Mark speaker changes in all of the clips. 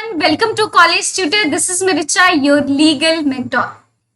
Speaker 1: Everyone, welcome to college tutor. This is मेरिचा, your legal mentor.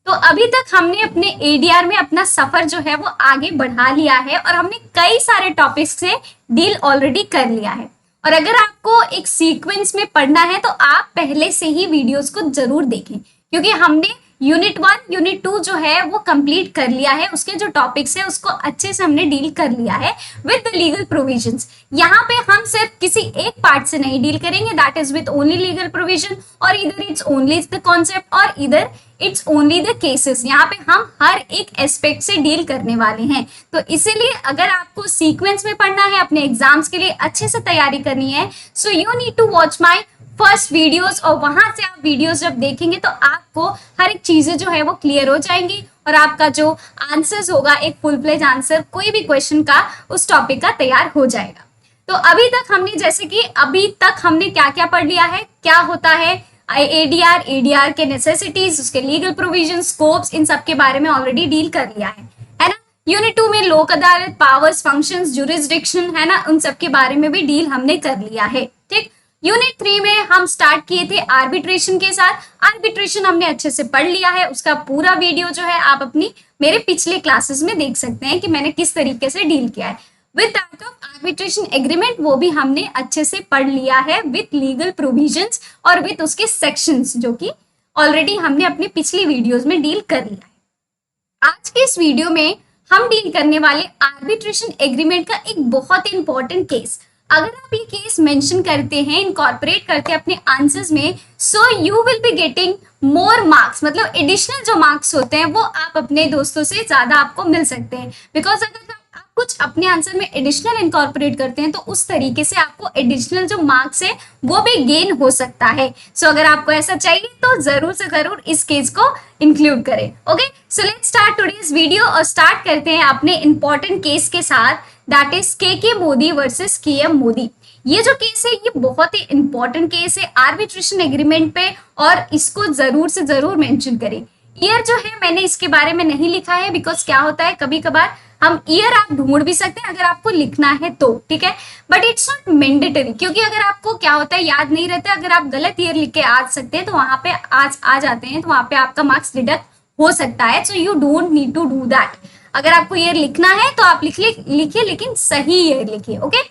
Speaker 1: तो अभी तक हमने अपने एडीआर में अपना सफर जो है वो आगे बढ़ा लिया है और हमने कई सारे टॉपिक्स से डील ऑलरेडी कर लिया है। और अगर आपको एक सीक्वेंस में पढ़ना है तो आप पहले से ही वीडियोस को जरूर देखें, क्योंकि हमने यूनिट 1 यूनिट 2 जो है वो कंप्लीट कर लिया है। उसके जो टॉपिक्स है उसको अच्छे से हमने डील कर लिया है विद द लीगल प्रोविजंस। यहाँ पे हम सिर्फ किसी एक पार्ट से नहीं डील करेंगे, that is with only legal provision, और इधर इट्स ओनली द कॉन्सेप्ट और इधर इट्स ओनली द केसेस। यहाँ पे हम हर एक एस्पेक्ट से डील करने वाले हैं। तो इसीलिए अगर आपको सीक्वेंस में पढ़ना है, अपने एग्जाम्स के लिए अच्छे से तैयारी करनी है, so you need to watch my first videos. और वहां से आप वीडियोस जब देखेंगे तो आपको हर एक चीजें जो है वो क्लियर हो जाएंगी और आपका जो आंसर्स होगा, एक फुल प्लेज आंसर कोई भी क्वेश्चन का उस टॉपिक का तैयार हो जाएगा। तो अभी तक हमने क्या क्या पढ़ लिया है, क्या होता है एडीआर के नेसेसिटीज, उसके लीगल प्रोविजन, स्कोप्स, इन सब के बारे में ऑलरेडी डील कर लिया है ना। यूनिट 2 में लोक अदालत, पावर्स, फंक्शंस, जुरिस्डिक्शन, है ना, उन सब के बारे में भी डील हमने कर लिया है। ठीक, यूनिट 3 में हम स्टार्ट किए थे आर्बिट्रेशन के साथ। आर्बिट्रेशन हमने अच्छे से पढ़ लिया है, उसका पूरा वीडियो जो है आप अपनी मेरे पिछले क्लासेस में देख सकते हैं कि मैंने किस तरीके से डील किया है with that of arbitration agreement. वो भी हमने अच्छे से पढ़ लिया है विद लीगल प्रोविजंस और विद उसके सेक्शंस, जो कि ऑलरेडी हमने अपने पिछली वीडियोस में डील कर लिया है। आज के इस वीडियो में हम डील करने वाले आर्बिट्रेशन एग्रीमेंट का एक बहुत ही इंपॉर्टेंट केस। अगर आप ये केस मेंशन करते हैं, इनकॉर्पोरेट करते हैं अपने आंसर्स में, so you will be getting more marks. मतलब एडिशनल जो मार्क्स होते हैं वो आप अपने दोस्तों से ज्यादा आपको मिल सकते हैं, बिकॉज अगर आप कुछ अपने आंसर में एडिशनल इनकॉर्पोरेट करते हैं तो उस तरीके से आपको एडिशनल जो मार्क्स है वो भी गेन हो सकता है। सो अगर आपको ऐसा चाहिए तो जरूर से जरूर इस केस को इंक्लूड करें। Okay, so let's start today's video और स्टार्ट करते हैं अपने इंपॉर्टेंट केस के साथ, दैट इज के मोदी वर्सेस के मोदी। ये जो केस है ये बहुत ही इंपॉर्टेंट केस है आर्बिट्रेशन एग्रीमेंट पे, और इसको जरूर से जरूर मेंशन करें। ईयर जो है मैंने इसके बारे में नहीं लिखा है, बिकॉज क्या होता है कभी कभार हम ईयर आप ढूंढ भी सकते हैं अगर आपको लिखना है तो, ठीक है, बट इट्स नॉट मैंडेटरी, क्योंकि अगर आपको क्या होता है याद नहीं रहता, अगर आप गलत ईयर लिख के आ सकते हैं तो वहां पे आज आ जाते हैं तो वहां पे आपका मार्क्स डिडक्ट हो सकता है। So you don't need to do that. अगर आपको ईयर लिखना है तो आप लिखिए, लेकिन सही ईयर लिखिए। ओके,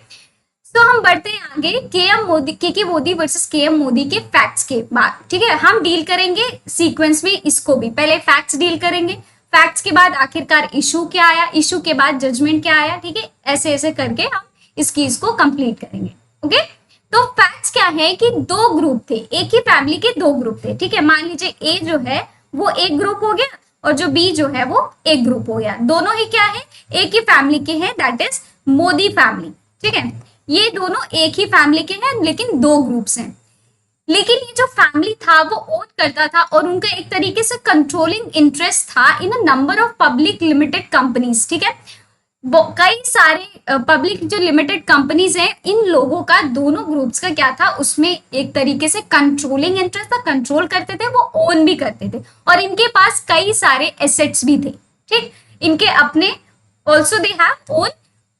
Speaker 1: तो हम बढ़ते हैं आगे के मोदी वर्सेस के मोदी के फैक्ट्स के बाद। ठीक है, हम डील करेंगे सीक्वेंस में इसको भी। पहले फैक्ट्स डील करेंगे, फैक्ट्स के बाद आखिरकार इशू क्या आया, इशू के बाद जजमेंट क्या आया। ठीक है, ऐसे ऐसे करके हम इस केस को कंप्लीट करेंगे। ओके, तो फैक्ट्स क्या है कि दो ग्रुप थे, एक ही फैमिली के दो ग्रुप थे। ठीक है, मान लीजिए ए जो है वो एक ग्रुप हो गया और जो बी जो है वो एक ग्रुप हो गया। दोनों ही क्या है, एक ही फैमिली के हैं, दैट इज मोदी फैमिली। ठीक है, ये दोनों एक ही फैमिली के हैं लेकिन दो ग्रुप्स हैं। लेकिन ये जो फैमिली था वो ओन करता था और उनका एक तरीके से कंट्रोलिंग इंटरेस्ट था in a number of public limited companies. ठीक है, कई सारे पब्लिक जो लिमिटेड कंपनीज हैं, इन लोगों का, दोनों ग्रुप्स का क्या था, उसमें एक तरीके से कंट्रोलिंग इंटरेस्ट था, कंट्रोल करते थे, वो ओन भी करते थे और इनके पास कई सारे एसेट्स भी थे। ठीक, इनके अपने also they have own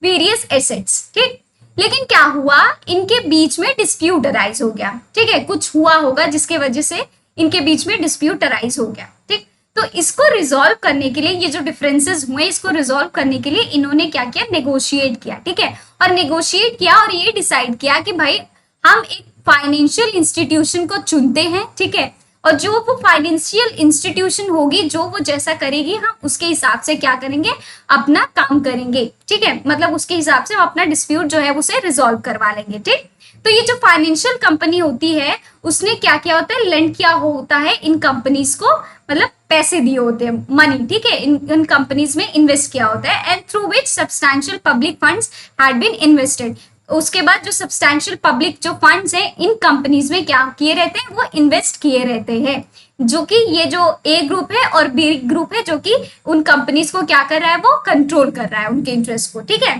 Speaker 1: various assets. ठीक, लेकिन क्या हुआ, इनके बीच में डिस्प्यूट अराइज हो गया। ठीक है, कुछ हुआ होगा जिसके वजह से इनके बीच में डिस्प्यूट अराइज हो गया। ठीक, तो इसको रिजॉल्व करने के लिए, ये जो डिफरेंसेस हुए इसको रिजॉल्व करने के लिए इन्होंने क्या किया, नेगोशिएट किया। ठीक है, और नेगोशिएट किया और ये डिसाइड किया कि भाई हम एक फाइनेंशियल इंस्टीट्यूशन को चुनते हैं। ठीक है, और जो वो फाइनेंशियल इंस्टीट्यूशन होगी, जो वो जैसा करेगी, हम उसके हिसाब से क्या करेंगे, अपना काम करेंगे। ठीक है, मतलब उसके हिसाब से हम अपना डिस्प्यूट जो है उसे रिजॉल्व करवा लेंगे। ठीक, तो ये जो फाइनेंशियल कंपनी होती है उसने क्या किया होता है, लेंड किया होता है इन कंपनीज को, मतलब पैसे दिए होते हैं, मनी। ठीक है, इन कंपनीज में इन्वेस्ट किया होता है, and through which substantial public funds had been invested. उसके बाद जो सब्सटैंशियल पब्लिक जो फंड्स हैं इन कंपनीज में क्या किए रहते हैं, वो इन्वेस्ट किए रहते हैं, जो कि ये जो ए ग्रुप है और बी ग्रुप है जो कि उन कंपनीज को क्या कर रहा है, वो कंट्रोल कर रहा है उनके इंटरेस्ट को। ठीक है,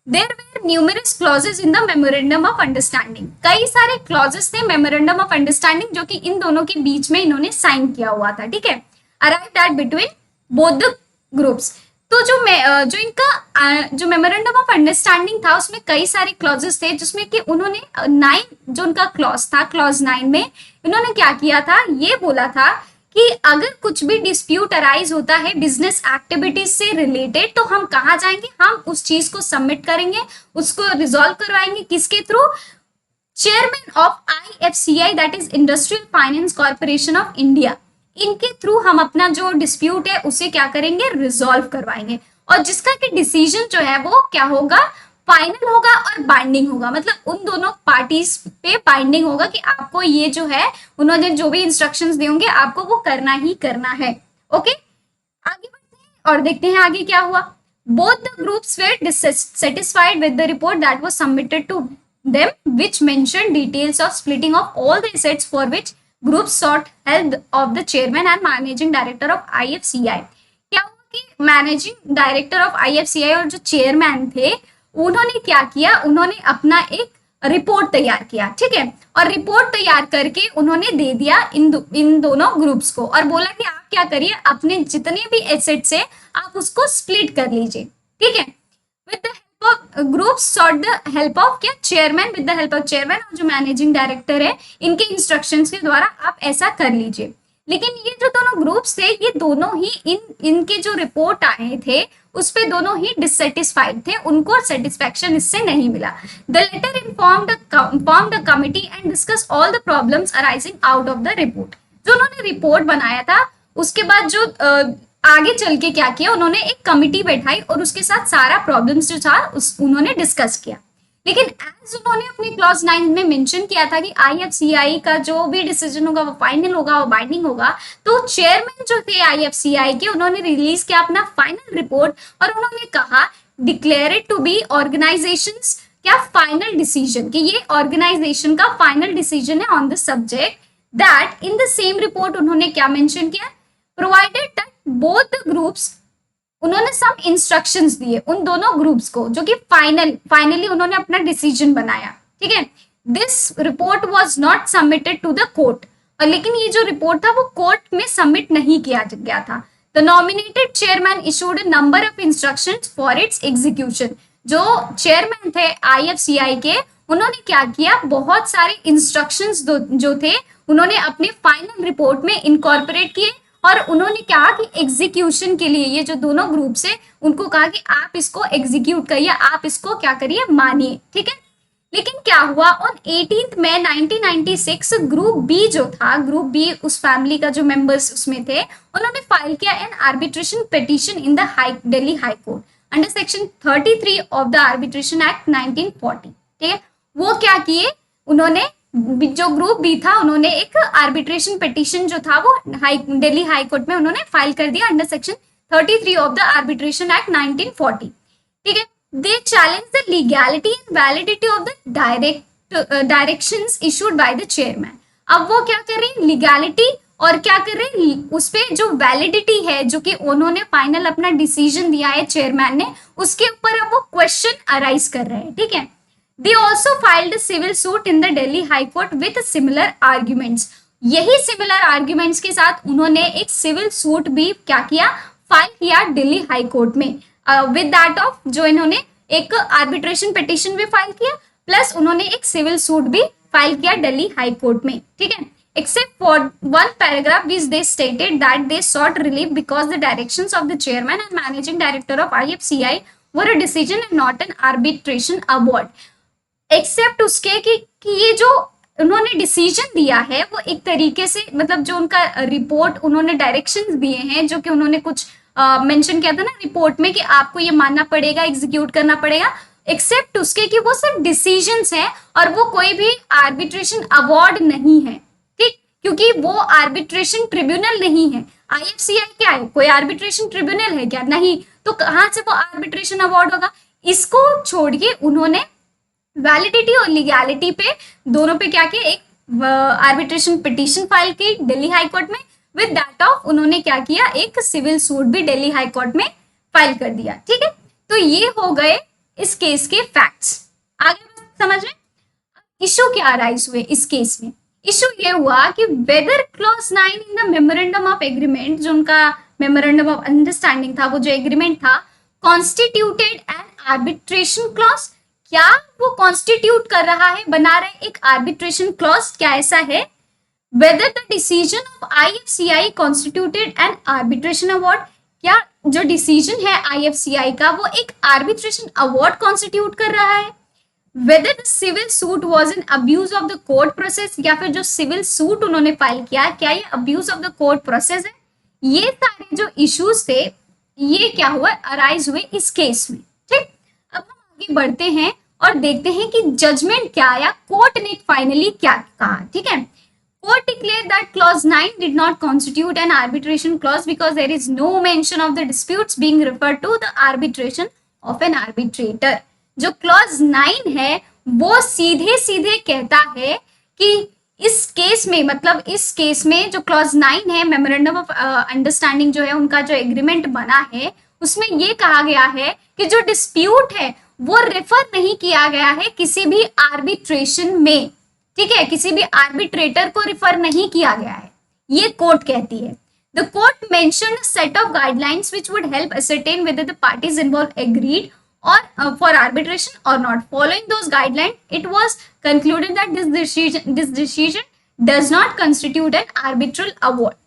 Speaker 1: there were numerous clauses in the memorandum of understanding. कई सारे क्लॉजेस थे मेमोरेंडम ऑफ अंडरस्टैंडिंग जो कि इन दोनों के बीच में इन्होंने साइन किया हुआ था। ठीक है, arrived at between both the groups. तो जो इनका जो मेमोरेंडम ऑफ अंडरस्टैंडिंग था उसमें कई सारे क्लॉजेस थे, जिसमें कि उन्होंने 9 जो उनका क्लॉज था, क्लॉज 9 में इन्होंने क्या किया था, ये बोला था कि अगर कुछ भी डिस्प्यूट अराइज होता है बिजनेस एक्टिविटीज से रिलेटेड, तो हम कहाँ जाएंगे, हम उस चीज को सबमिट करेंगे, उसको रिजॉल्व करवाएंगे, किसके through, chairman of IFCI, that is industrial finance corporation of India. इनके थ्रू हम अपना जो डिस्प्यूट है उसे क्या करेंगे, रिजॉल्व करवाएंगे, और जिसका कि डिसीजन जो है वो क्या होगा, फाइनल होगा और बाइंडिंग होगा, मतलब उन दोनों पार्टीज पे बाइंडिंग होगा कि आपको ये जो है, उन्होंने जो भी इंस्ट्रक्शंस दिए होंगे आपको वो करना ही करना है। ओके, आगे बढ़ते हैं और देखते हैं आगे क्या हुआ। Both the groups were dissatisfied with the report that was submitted to them, which mentioned details of splitting of all the assets for which groups sought help of the chairman and managing director of IFCI। क्या हुआ कि managing director of IFCI और जो chairman थे उन्होंने क्या किया, उन्होंने अपना एक रिपोर्ट तैयार किया, ठीक है, और रिपोर्ट तैयार करके उन्होंने दे दिया इन दोनों ग्रुप्स को, और बोला कि आप क्या करिए, अपने जितने भी एसेट्स है आप उसको स्प्लिट कर लीजिए, ठीक है। With the help of groups sought the help of क्या, chairman, with the help of chairman और जो मैनेजिंग डायरेक्टर है इनके इंस्ट्रक्शंस के द्वारा आप ऐसा कर लीजिए। लेकिन ये जो दोनों ग्रुप्स थे ये दोनों ही इनके जो रिपोर्ट आए थे उस पे दोनों ही डिससेटिस्फाइड थे, उनको सेटिस्फैक्शन इससे नहीं मिला। The letter informed the committee and discuss all the problems arising out of the report. जो उन्होंने रिपोर्ट बनाया था उसके बाद जो आगे चल के क्या किया, उन्होंने एक कमिटी बैठाई और उसके साथ सारा प्रॉब्लम्स जो था उन्होंने डिस्कस किया। लेकिन एज उन्होंने अपने क्लॉज 9 में मेंशन किया था कि IFCI का जो भी डिसीजन होगा वो फाइनल होगा, वो बाइंडिंग होगा, तो चेयरमैन जो थे IFCI के उन्होंने रिलीज किया अपना फाइनल रिपोर्ट और उन्होंने कहा declare it to be organisations क्या फाइनल डिसीजन, कि ये ऑर्गेनाइजेशन का फाइनल डिसीजन है on the subject. That in the same report उन्होंने क्या मेंशन किया, provided that both the groups, उन्होंने सब इंस्ट्रक्शंस दिए उन दोनों ग्रुप्स को जो कि फाइनली उन्होंने अपना डिसीजन बनाया, ठीक है। This report was not submitted to the court, और लेकिन ये जो रिपोर्ट था वो कोर्ट में सबमिट नहीं किया गया था। The nominated chairman issued a number of instructions for its execution. जो चेयरमैन थे IFCI के उन्होंने क्या किया, बहुत सारे इंस्ट्रक्शंस जो थे उन्होंने अपने फाइनल रिपोर्ट में इनकॉर्पोरेट किए, और उन्होंने कहा कि एग्जीक्यूशन के लिए ये जो दोनों ग्रुप्स है उनको कहा कि आप इसको एग्जीक्यूट करिए, आप इसको क्या करिए, मानिए, ठीक है। लेकिन क्या हुआ, ऑन 18 मई 1996 ग्रुप बी जो था, ग्रुप बी उस फैमिली का जो मेंबर्स उसमें थे, उन्होंने फाइल किया N arbitration petition in the Delhi high court under section 33 of the arbitration act 1940, ठीक है। वो क्या किए, उन्होंने जो ग्रुप बी था उन्होंने एक आर्बिट्रेशन पिटीशन जो था वो दिल्ली हाई कोर्ट में उन्होंने फाइल कर दिया under section 33 of the arbitration act 1940, ठीक है। They challenge the legality and validity of the directions issued by the chairman. अब वो क्या कर रहे हैं, लीगैलिटी और क्या कर रहे हैं, उस पे जो वैलिडिटी है जो कि उन्होंने फाइनल अपना डिसीजन दिया है चेयरमैन ने, उसके ऊपर अब वो क्वेश्चन अराइज कर रहे हैं, ठीक है। They also filed a civil suit in the Delhi High Court with similar arguments। यही similar arguments के साथ उन्होंने एक सिविल सूट भी क्या किया, फाइल किया दिल्ली हाई कोर्ट में, with that of जो इन्होंने एक आर्बिट्रेशन पिटीशन भी फाइल किया प्लस उन्होंने एक सिविल सूट भी फाइल किया दिल्ली हाई कोर्ट में, ठीक है। Except for one paragraph which they stated that they sought relief because the directions of the chairman and managing director of IFCI were a decision and not an arbitration award। Except उसके कि ये जो उन्होंने decision दिया है वो एक तरीके से, मतलब जो उनका रिपोर्ट उन्होंने डायरेक्शंस दिए हैं जो कि उन्होंने कुछ मेंशन किया था ना रिपोर्ट में कि आपको ये मानना पड़ेगा, एग्जीक्यूट करना पड़ेगा, एक्सेप्ट उसके कि वो सिर्फ डिसीजंस हैं और वो कोई भी आर्बिट्रेशन अवार्ड नहीं है, ठीक, क्योंकि वो आर्बिट्रेशन ट्रिब्यूनल नहीं है। IFCI क्या है, कोई आर्बिट्रेशन ट्रिब्यूनल है क्या, नहीं, तो कहाँ से वो आर्बिट्रेशन अवार्ड होगा। इसको छोड़ के उन्होंने वैलिडिटी और लीगैलिटी पे दोनों पे क्या किया, एक आर्बिट्रेशन पिटीशन फाइल की दिल्ली हाई कोर्ट में, विद दैट ऑफ उन्होंने क्या किया, एक सिविल सूट भी दिल्ली हाई कोर्ट में फाइल कर दिया, ठीक है। तो ये हो गए इस केस के फैक्ट्स। आगे समझ में इशू क्या अराइज हुए इस केस में, इशू ये हुआ कि whether clause 9 in the memorandum of agreement, जो उनका मेमोरेंडम ऑफ अंडरस्टैंडिंग था, वो जो एग्रीमेंट था, कॉन्स्टिट्यूटेड एन आर्बिट्रेशन क्लॉज, क्या वो कॉन्स्टिट्यूट कर रहा है, बना रहा है एक आर्बिट्रेशन क्लॉज, क्या ऐसा है? Whether the decision of IFCI constituted N arbitration award, क्या जो डिसीजन है IFCI का वो एक आर्बिट्रेशन अवार्ड कॉन्स्टिट्यूट कर रहा है? Whether the civil suit was an abuse of the court process, या फिर जो सिविल सूट उन्होंने फाइल किया क्या ये abuse of the court process है? ये सारे जो इश्यूज थे ये क्या हुआ, अराइज हुए इस केस में। ठीक, अब हम आगे बढ़ते हैं और देखते हैं कि जजमेंट क्या आया, कोर्ट ने फाइनली क्या कहा। ठीक है, court declared that clause 9 did not constitute an arbitration clause because there is no mention of the disputes being referred to the arbitration of an arbitrator। जो क्लॉज 9 है वो सीधे सीधे कहता है कि इस केस में, मतलब इस केस में जो क्लॉज 9 है, मेमोरेंडम ऑफ अंडरस्टैंडिंग जो है उनका जो एग्रीमेंट बना है, उसमें ये कहा गया है कि जो डिस्प्यूट है वो रेफर नहीं किया गया है किसी भी आर्बिट्रेशन में। ठीक है, किसी भी आर्बिट्रेटर को रिफर नहीं किया गया है, ये कोर्ट कहती है। The court mentioned a set of guidelines which would help ascertain whether the parties involved agreed or for arbitration or not. Following those guidelines, it was concluded that this decision does not constitute an arbitral award.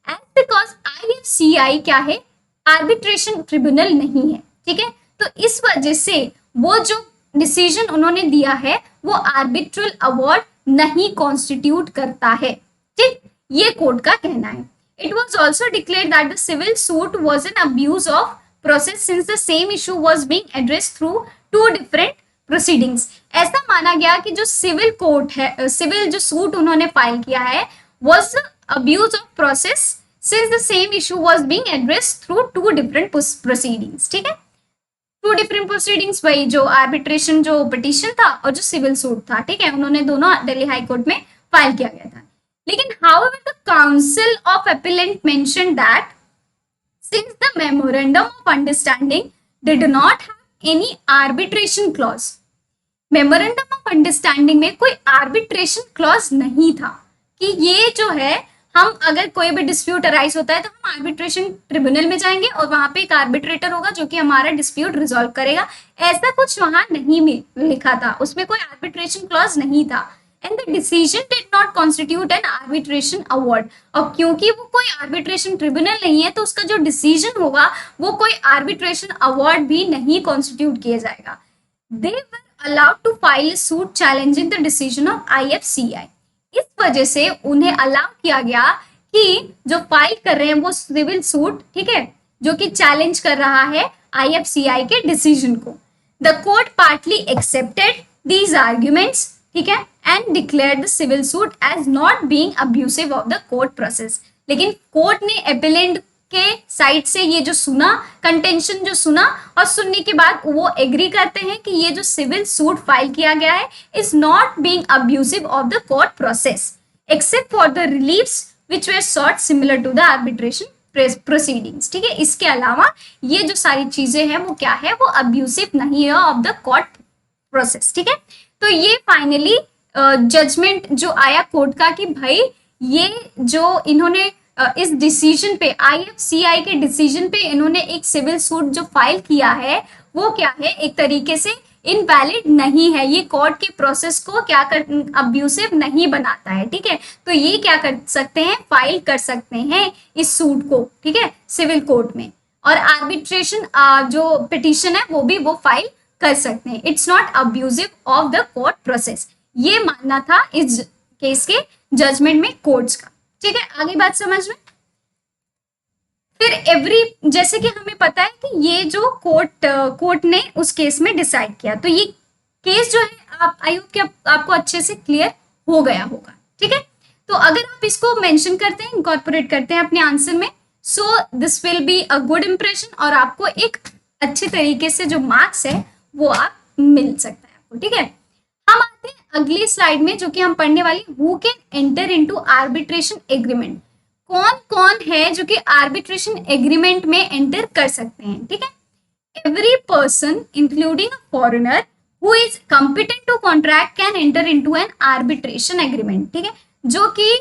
Speaker 1: And because IFCI क्या है, arbitration tribunal नहीं है। ठीक है, तो इस वजह से वो जो डिसीजन उन्होंने दिया है वो आर्बिट्रल अवार्ड नहीं कॉन्स्टिट्यूट करता है। ठीक, ये कोर्ट का कहना है। It was also declare that the civil suit was an abuse of process since the same issue was being addressed through 2 different proceedings. ऐसा माना गया कि जो सिविल कोर्ट है, सिविल जो सूट उन्होंने फाइल किया है was abuse of process since the same issue was being addressed through 2 different proceedings. ठीक है, 2 डिफरेंट प्रोसीडिंग्स, वही जो आर्बिट्रेशन जो पिटीशन था और जो सिविल सूट था। ठीक है, उन्होंने दोनों दिल्ली हाई कोर्ट में फाइल किया गया था। लेकिन however the council of appellate mention that since the memorandum of understanding did not have any arbitration clause, memorandum of understanding में कोई आर्बिट्रेशन क्लॉज नहीं था कि ये जो है हम अगर कोई भी डिस्प्यूट अराइज होता है तो हम आर्बिट्रेशन ट्रिब्यूनल में जाएंगे और वहां पे एक आर्बिट्रेटर होगा जो कि हमारा डिस्प्यूट रिजॉल्व करेगा। ऐसा कुछ वहां नहीं में लिखा था, उसमें कोई आर्बिट्रेशन क्लॉज नहीं था। And the decision did not constitute N arbitration award, और क्योंकि वो कोई आर्बिट्रेशन ट्रिब्यूनल नहीं है तो उसका जो डिसीजन होगा वो कोई आर्बिट्रेशन अवार्ड भी नहीं कॉन्स्टिट्यूट किया जाएगा। They were allowed to file suit challenging the decision of IFCI। इस वजह से उन्हें अलाउ किया गया कि जो फाइल कर रहे हैं वो सिविल सूट, ठीक है, जो कि चैलेंज कर रहा है IFCI के डिसीजन को। The court partly accepted these arguments, ठीक है, and declared the civil suit as not being abusive of the court process. लेकिन कोर्ट ने एपिलेंट के साइड से ये जो सुना, कंटेंशन जो सुना, और सुनने के बाद वो एग्री करते हैं कि ये जो सिविल सूट फाइल किया गया है is not being abusive of the court process except for the reliefs which were sought similar to the arbitration proceedings. ठीक है, इसके अलावा ये जो सारी चीजें हैं वो क्या है, वो अब्यूसिव नहीं है ऑफ द कोर्ट प्रोसेस। ठीक है, तो ये फाइनली जजमेंट जो आया कोर्ट का कि भाई ये जो इन्होंने इस डिसीजन पे, IFCI के डिसीजन पे इन्होंने एक सिविल सूट जो फाइल किया है वो क्या है, एक तरीके से इनवैलिड नहीं है, ये कोर्ट के प्रोसेस को क्या कर, अब्यूसिव नहीं बनाता है। ठीक है, तो ये क्या कर सकते हैं, फाइल कर सकते हैं इस सूट को, ठीक है, सिविल कोर्ट में, और आर्बिट्रेशन जो पिटीशन है वो भी वो फाइल कर सकते हैं। It's not abusive of the court process, ये मानना था इस केस के जजमेंट में कोर्ट्स का। ठीक है, आगे बात समझ में। फिर जैसे कि हमें पता है कि ये जो कोर्ट ने उस केस में डिसाइड किया, तो ये केस जो है आप आई होप कि आपको अच्छे से क्लियर हो गया होगा। ठीक है, तो अगर आप इसको मेंशन करते हैं, इनकॉर्पोरेट करते हैं अपने आंसर में, so this will be a good impression और आपको एक अच्छे तरीके से जो मार्क्स है वो आप मिल सकता है आपको। ठीक है, हम आते हैं अगली स्लाइड में जो कि हम पढ़ने वाली, who can enter into arbitration agreement. कौन कौन है जो कि आर्बिट्रेशन एग्रीमेंट में एंटर कर सकते हैं। ठीक है, every person including a foreigner who is competent to contract can enter into an arbitration agreement. ठीक है, जो कि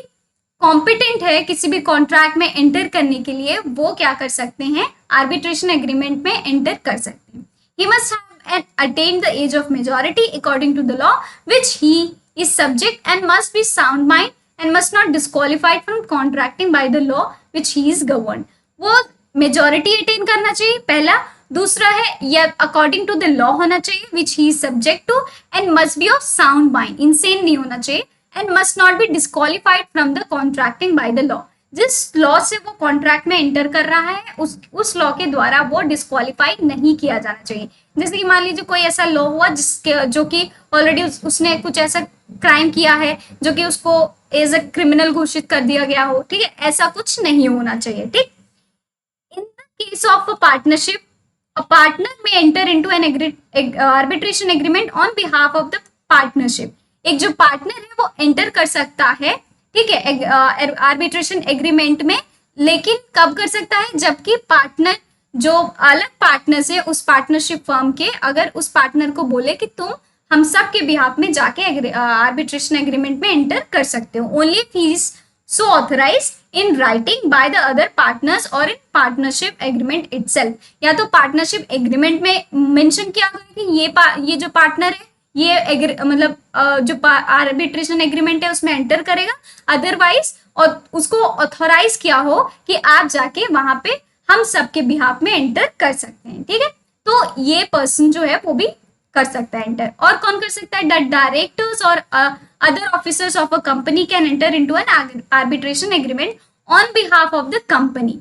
Speaker 1: कॉम्पिटेंट है किसी भी कॉन्ट्रैक्ट में एंटर करने के लिए, वो क्या कर सकते हैं, आर्बिट्रेशन एग्रीमेंट में एंटर कर सकते हैं। He must have attained the age of majority according to the law which he is subject and must be sound mind and must not disqualified from contracting by the law which he is governed। वो majority attain करना चाहिए पहला, दूसरा है या according to the law होना चाहिए which he is subject to, and must be of sound mind, insane नहीं होना चाहिए, and must not be disqualified from the contracting by the law. जिस लॉ से वो कॉन्ट्रैक्ट में एंटर कर रहा है उस लॉ के द्वारा वो डिस्क्वालीफाई नहीं किया जाना चाहिए। जैसे कि मान लीजिए कोई ऐसा लॉ हुआ जिसके जो कि ऑलरेडी उसने कुछ ऐसा क्राइम किया है जो कि उसको एज अ क्रिमिनल घोषित कर दिया गया हो, ठीक है, ऐसा कुछ नहीं होना चाहिए। ठीक, in the case of a partnership, a partner may enter into an arbitration agreement on behalf of the partnership। एक जो पार्टनर है वो एंटर कर सकता है, ठीक है, आर्बिट्रेशन एग्रीमेंट में, लेकिन कब कर सकता है, जबकि पार्टनर जो अलग पार्टनर्स है उस पार्टनरशिप फर्म के, अगर उस पार्टनर को बोले कि तुम हम सब के बिहाफ में जाके आर्बिट्रेशन एग्रीमेंट में एंटर कर सकते हो, only fees so authorized in writing by the other partners or in partnership agreement itself। या तो पार्टनरशिप एग्रीमेंट में मेंशन किया गया कि ये जो पार्टनर है ये मतलब जो आर्बिट्रेशन एग्रीमेंट है उसमें एंटर करेगा, अदरवाइज और उसको ऑथोराइज किया हो कि आप जाके वहां पे हम सबके बिहाफ में एंटर कर सकते हैं। ठीक है, तो ये पर्सन जो है वो भी कर सकता है एंटर। और कौन कर सकता है, द डायरेक्टर्स और other officers of a company can enter into an arbitration agreement on behalf of the company।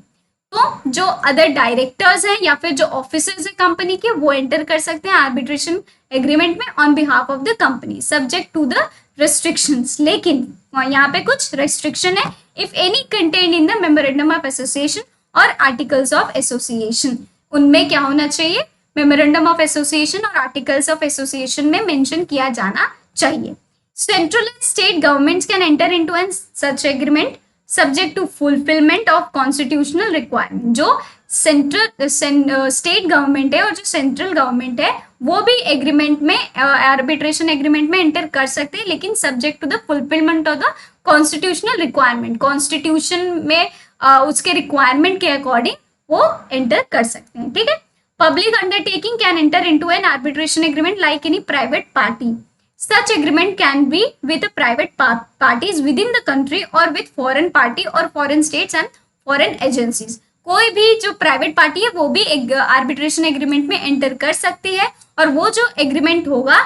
Speaker 1: तो जो अदर डायरेक्टर्स हैं या फिर जो ऑफिसर्स हैं कंपनी के, वो एंटर कर सकते हैं आर्बिट्रेशन एग्रीमेंट में on behalf of the company, subject to the restrictions. लेकिन यहाँ पे कुछ रेस्ट्रिक्शन है, if any contained in the memorandum of association और आर्टिकल्स ऑफ एसोसिएशन, उनमें क्या होना चाहिए, मेमोरेंडम ऑफ एसोसिएशन और आर्टिकल्स ऑफ एसोसिएशन में मेंशन किया जाना चाहिए। Central and state governments can enter into an such agreement subject to fulfillment of constitutional requirement। जो स्टेट गवर्नमेंट है और जो सेंट्रल गवर्नमेंट है वो भी एग्रीमेंट में आर्बिट्रेशन एग्रीमेंट में एंटर कर सकते हैं, लेकिन subject to the fulfilment of the constitutional requirement, constitution में उसके रिक्वायरमेंट के अकॉर्डिंग वो एंटर कर सकते हैं। ठीक है, public undertaking can enter into an arbitration agreement like any private party. Such agreement can be with the private parties within the country or with foreign party or foreign states and foreign agencies। कोई भी जो private party है वो भी एक arbitration agreement में enter कर सकती है, और वो जो एग्रीमेंट होगा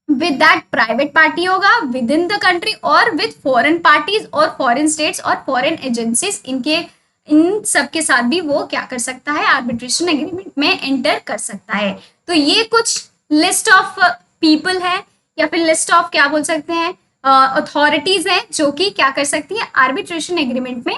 Speaker 1: विद दैट प्राइवेट पार्टी होगा विद इन द कंट्री और विद फॉरेन पार्टीज और फॉरेन स्टेट्स और फॉरेन एजेंसीज, इन सब के साथ भी वो क्या कर सकता है, आर्बिट्रेशन एग्रीमेंट में एंटर कर सकता है। तो ये कुछ लिस्ट ऑफ पीपल है या फिर लिस्ट ऑफ क्या बोल सकते हैं अथॉरिटीज हैं जो कि क्या कर सकती हैं, आर्बिट्रेशन एग्रीमेंट में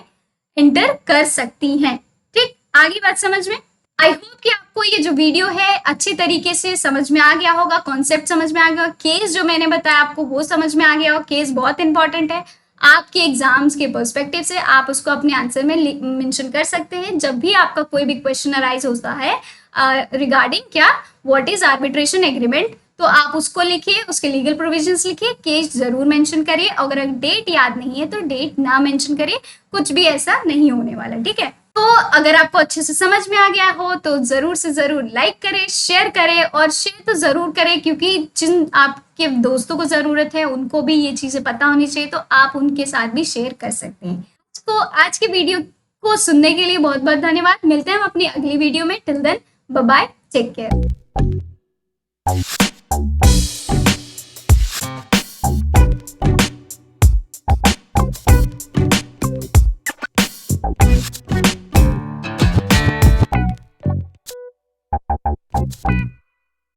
Speaker 1: एंटर कर सकती हैं। ठीक, आगे बात समझ में। आई होप कि आपको ये जो वीडियो है अच्छी तरीके से समझ में आ गया होगा, कॉन्सेप्ट समझ में आ गया, केस जो मैंने बताया आपको वो समझ में आ गया होगा। केस बहुत इंपॉर्टेंट है आपके एग्जाम्स के पर्सपेक्टिव से, आप उसको अपने आंसर में मेंशन कर सकते हैं जब भी आपका कोई भी क्वेश्चन अराइज होता है रिगार्डिंग क्या, व्हाट इज आर्बिट्रेशन एग्रीमेंट, तो आप उसको लिखिए, उसके लीगल प्रोविजंस लिखिए, केस जरूर मेंशन करिए। अगर डेट याद नहीं है तो डेट ना मेंशन करिए, कुछ भी ऐसा नहीं होने वाला। ठीक है, तो अगर आपको अच्छे से समझ में आ गया हो तो जरूर से जरूर लाइक करें, शेयर करें, और शेयर तो जरूर करें क्योंकि जिन आपके दोस्तों को जरूरत है उनको भी ये चीजें पता होनी चाहिए, तो आप उनके साथ भी शेयर कर सकते हैं। तो आज के वीडियो को सुनने के लिए बहुत बहुत धन्यवाद। मिलते हैं हम अपनी अगली वीडियो में। Till then bye bye, take care. Thank you.